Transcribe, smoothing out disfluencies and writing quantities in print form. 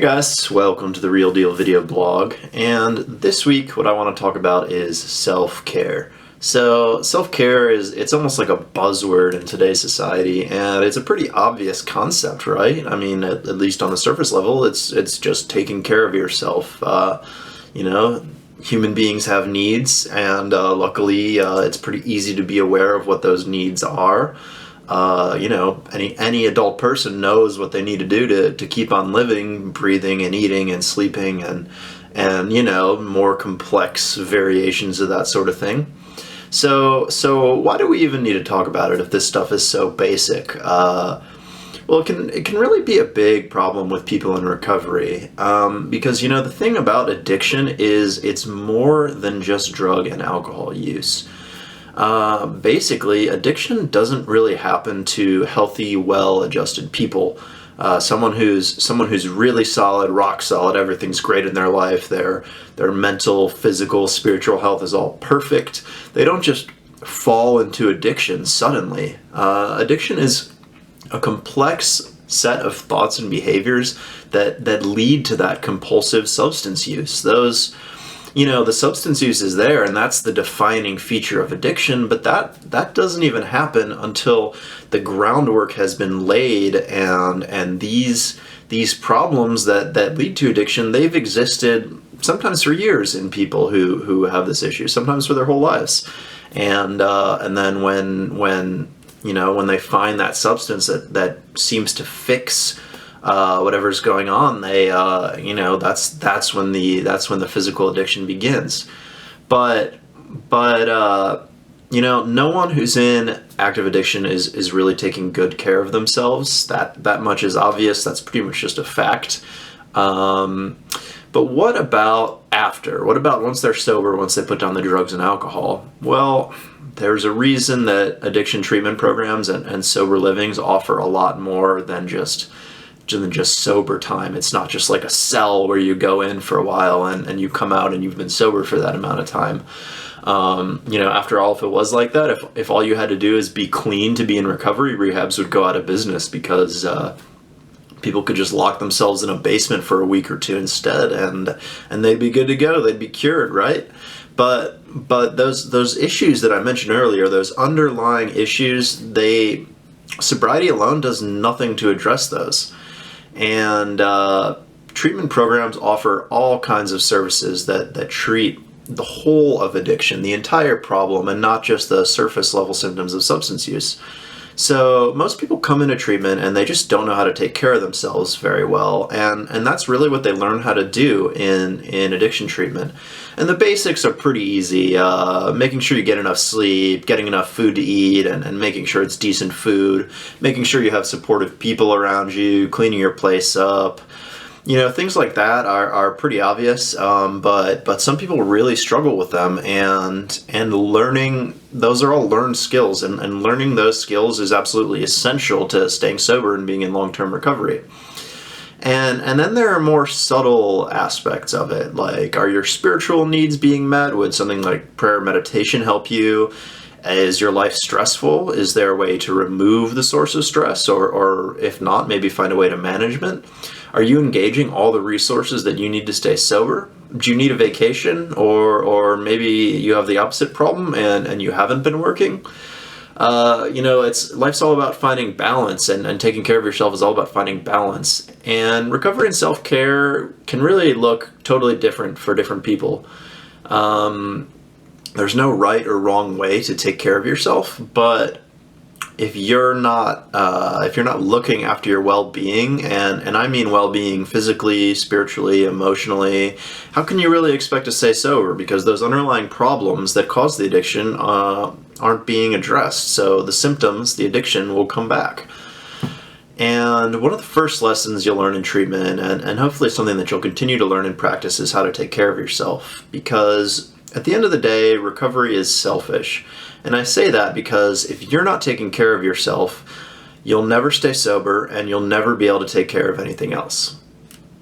Hey guys, welcome to the Real Deal video blog, and this week what I want to talk about is self-care. So self-care it's almost like a buzzword in today's society, and it's a pretty obvious concept, right? I mean, at least on the surface level, it's just taking care of yourself. Human beings have needs, and luckily it's pretty easy to be aware of what those needs are. Any adult person knows what they need to do to keep on living, breathing and eating and sleeping and more complex variations of that sort of thing. So why do we even need to talk about it if this stuff is so basic? Well, it can really be a big problem with people in recovery, because the thing about addiction is it's more than just drug and alcohol use. Basically, addiction doesn't really happen to healthy, well-adjusted people. Someone who's really solid, rock solid, everything's great in their life. Their mental, physical, spiritual health is all perfect. They don't just fall into addiction suddenly. Addiction is a complex set of thoughts and behaviors that lead to that compulsive substance use. The substance use is there, and that's the defining feature of addiction, but that doesn't even happen until the groundwork has been laid, and these problems that lead to addiction, they've existed sometimes for years in people who have this issue, sometimes for their whole lives. And then when they find that substance that seems to fix whatever's going on, that's when the physical addiction begins. But no one who's in active addiction is really taking good care of themselves. That much is obvious. That's pretty much just a fact. But what about after? What about once they're sober, once they put down the drugs and alcohol? Well, there's a reason that addiction treatment programs and sober livings offer a lot more than just sober time. It's not just like a cell where you go in for a while and you come out and you've been sober for that amount of time. After all, if it was like that, if all you had to do is be clean to be in recovery, rehabs would go out of business because people could just lock themselves in a basement for a week or two instead, and they'd be good to go. They'd be cured, right? But those issues that I mentioned earlier, those underlying issues, sobriety alone does nothing to address those. And treatment programs offer all kinds of services that treat the whole of addiction, the entire problem, and not just the surface level symptoms of substance use. So most people come into treatment and they just don't know how to take care of themselves very well, and that's really what they learn how to do in addiction treatment. And the basics are pretty easy, making sure you get enough sleep, getting enough food to eat, and making sure it's decent food, making sure you have supportive people around you, cleaning your place up. Things like that are pretty obvious, but some people really struggle with them, and learning, those are all learned skills, and learning those skills is absolutely essential to staying sober and being in long-term recovery. And then there are more subtle aspects of it, like, are your spiritual needs being met? Would something like prayer or meditation help you? Is your life stressful? Is there a way to remove the source of stress? Or if not, maybe find a way to management? Are you engaging all the resources that you need to stay sober? Do you need a vacation? Or maybe you have the opposite problem and you haven't been working? Life's all about finding balance, and taking care of yourself is all about finding balance. And recovery and self-care can really look totally different for different people. There's no right or wrong way to take care of yourself, but if you're not looking after your well-being, and I mean well-being physically, spiritually, emotionally, how can you really expect to stay sober? Because those underlying problems that cause the addiction aren't being addressed. So the symptoms, the addiction, will come back. And one of the first lessons you'll learn in treatment, and hopefully something that you'll continue to learn in practice, is how to take care of yourself. Because at the end of the day, recovery is selfish. And I say that because if you're not taking care of yourself, you'll never stay sober, and you'll never be able to take care of anything else.